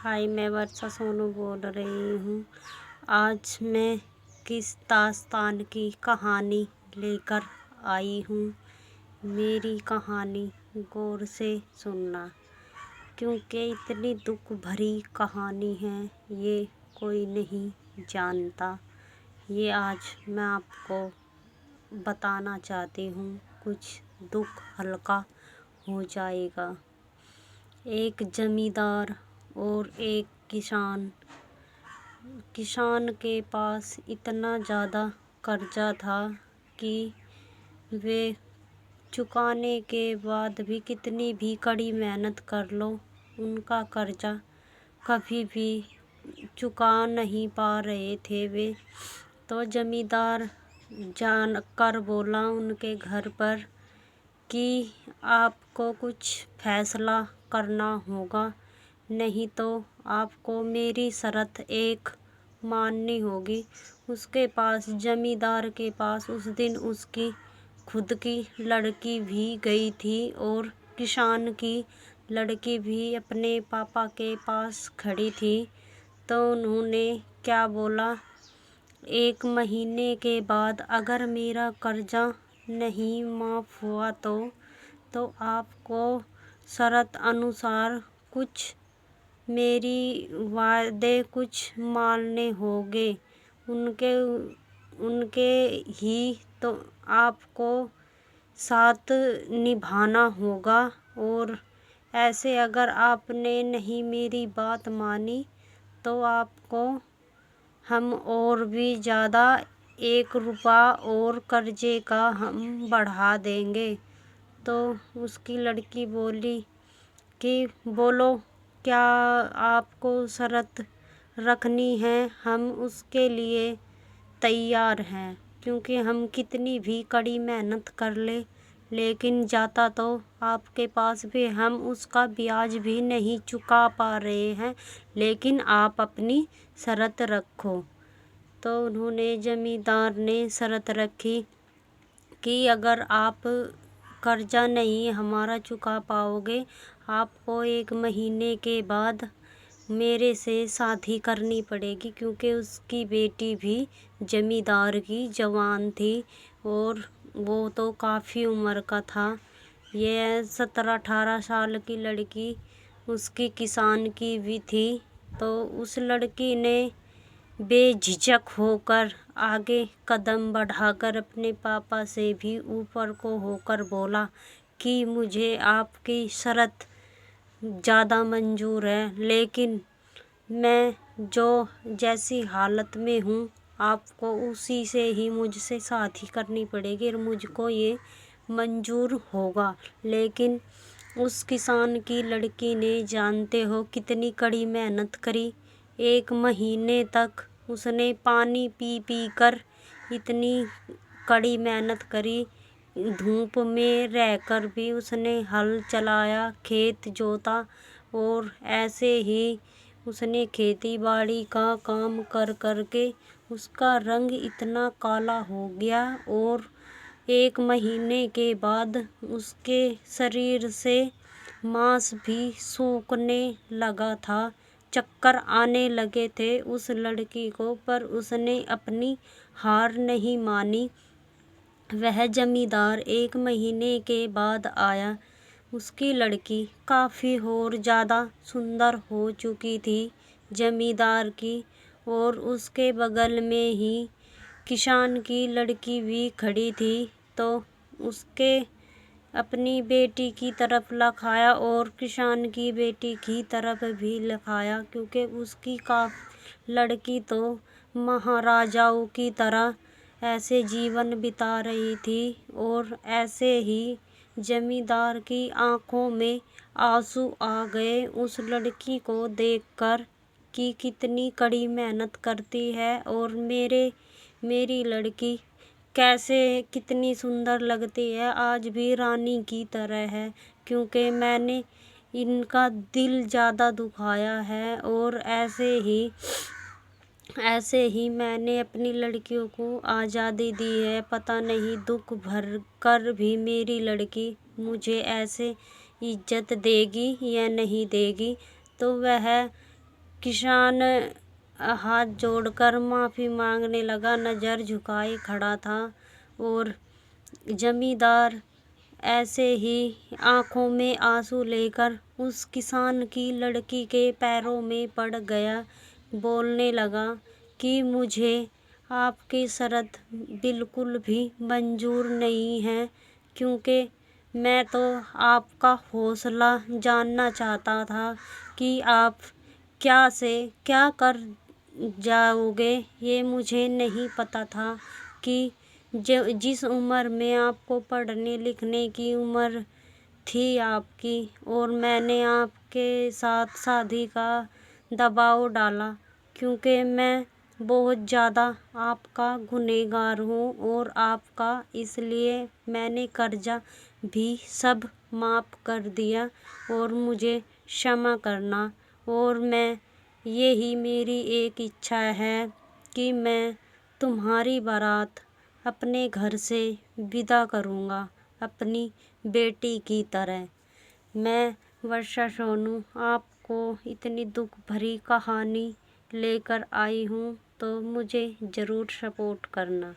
हाय, मैं वर्षा सोनू बोल रही हूँ। आज मैं किस दास्तान की कहानी लेकर आई हूँ। मेरी कहानी गौर से सुनना, क्योंकि इतनी दुख भरी कहानी है, ये कोई नहीं जानता। ये आज मैं आपको बताना चाहती हूँ, कुछ दुख हल्का हो जाएगा। एक जमींदार और एक किसान के पास इतना ज़्यादा कर्जा था कि वे चुकाने के बाद भी कितनी भी कड़ी मेहनत कर लो, उनका कर्जा कभी भी चुका नहीं पा रहे थे वे। तो जमींदार जान कर बोला उनके घर पर कि आपको कुछ फैसला करना होगा, नहीं तो आपको मेरी शर्त एक माननी होगी। उसके पास, जमींदार के पास, उस दिन उसकी खुद की लड़की भी गई थी और किसान की लड़की भी अपने पापा के पास खड़ी थी। तो उन्होंने क्या बोला, 1 महीने के बाद अगर मेरा कर्जा नहीं माफ़ हुआ तो आपको शर्त अनुसार कुछ मेरी वादे कुछ मानने होंगे। उनके ही तो आपको साथ निभाना होगा, और ऐसे अगर आपने नहीं मेरी बात मानी तो आपको हम और भी ज़्यादा 1 रुपया और कर्जे का हम बढ़ा देंगे। तो उसकी लड़की बोली कि बोलो, क्या आपको शर्त रखनी है, हम उसके लिए तैयार हैं, क्योंकि हम कितनी भी कड़ी मेहनत कर ले, लेकिन जाता तो आपके पास भी हम उसका ब्याज भी नहीं चुका पा रहे हैं, लेकिन आप अपनी शर्त रखो। तो उन्होंने, जमींदार ने शर्त रखी कि अगर आप कर्जा नहीं हमारा चुका पाओगे, आपको 1 महीने के बाद मेरे से शादी करनी पड़ेगी, क्योंकि उसकी बेटी भी जमींदार की जवान थी और वो तो काफ़ी उम्र का था। ये 17-18 साल की लड़की उसकी किसान की भी थी। तो उस लड़की ने बेझिझक होकर आगे कदम बढ़ाकर अपने पापा से भी ऊपर को होकर बोला कि मुझे आपकी शर्त ज़्यादा मंजूर है, लेकिन मैं जो जैसी हालत में हूँ, आपको उसी से ही मुझसे शादी करनी पड़ेगी और मुझको ये मंजूर होगा। लेकिन उस किसान की लड़की ने, जानते हो कितनी कड़ी मेहनत करी, 1 महीने तक उसने पानी पी पी कर इतनी कड़ी मेहनत करी। धूप में रहकर भी उसने हल चलाया, खेत जोता, और ऐसे ही उसने खेती बाड़ी का काम कर कर के उसका रंग इतना काला हो गया, और 1 महीने के बाद उसके शरीर से मांस भी सूखने लगा था। चक्कर आने लगे थे उस लड़की को, पर उसने अपनी हार नहीं मानी। वह जमींदार 1 महीने के बाद आया। उसकी लड़की काफ़ी और ज़्यादा सुंदर हो चुकी थी जमींदार की, और उसके बगल में ही किसान की लड़की भी खड़ी थी। तो उसके अपनी बेटी की तरफ लखाया और किसान की बेटी की तरफ भी लखाया, क्योंकि उसकी लड़की तो महाराजाओं की तरह ऐसे जीवन बिता रही थी। और ऐसे ही जमींदार की आंखों में आंसू आ गए उस लड़की को देखकर कि कितनी कड़ी मेहनत करती है, और मेरी लड़की कैसे कितनी सुंदर लगती है, आज भी रानी की तरह है, क्योंकि मैंने इनका दिल ज़्यादा दुखाया है। और ऐसे ही मैंने अपनी लड़कियों को आज़ादी दी है। पता नहीं दुख भर कर भी मेरी लड़की मुझे ऐसे इज्जत देगी या नहीं देगी। तो वह किसान हाथ जोड़कर माफ़ी मांगने लगा, नज़र झुकाए खड़ा था। और जमींदार ऐसे ही आंखों में आंसू लेकर उस किसान की लड़की के पैरों में पड़ गया। बोलने लगा कि मुझे आपकी शर्त बिल्कुल भी मंजूर नहीं है, क्योंकि मैं तो आपका हौसला जानना चाहता था कि आप क्या से क्या कर जाओगे। ये मुझे नहीं पता था कि जिस उम्र में आपको पढ़ने लिखने की उम्र थी आपकी, और मैंने आपके साथ शादी का दबाव डाला, क्योंकि मैं बहुत ज़्यादा आपका गुनहगार हूँ और आपका, इसलिए मैंने कर्जा भी सब माफ़ कर दिया और मुझे क्षमा करना। और मैं, यही मेरी एक इच्छा है कि मैं तुम्हारी बारात अपने घर से विदा करूँगा, अपनी बेटी की तरह। मैं वर्षा सोनू आपको इतनी दुख भरी कहानी लेकर आई हूँ, तो मुझे ज़रूर सपोर्ट करना।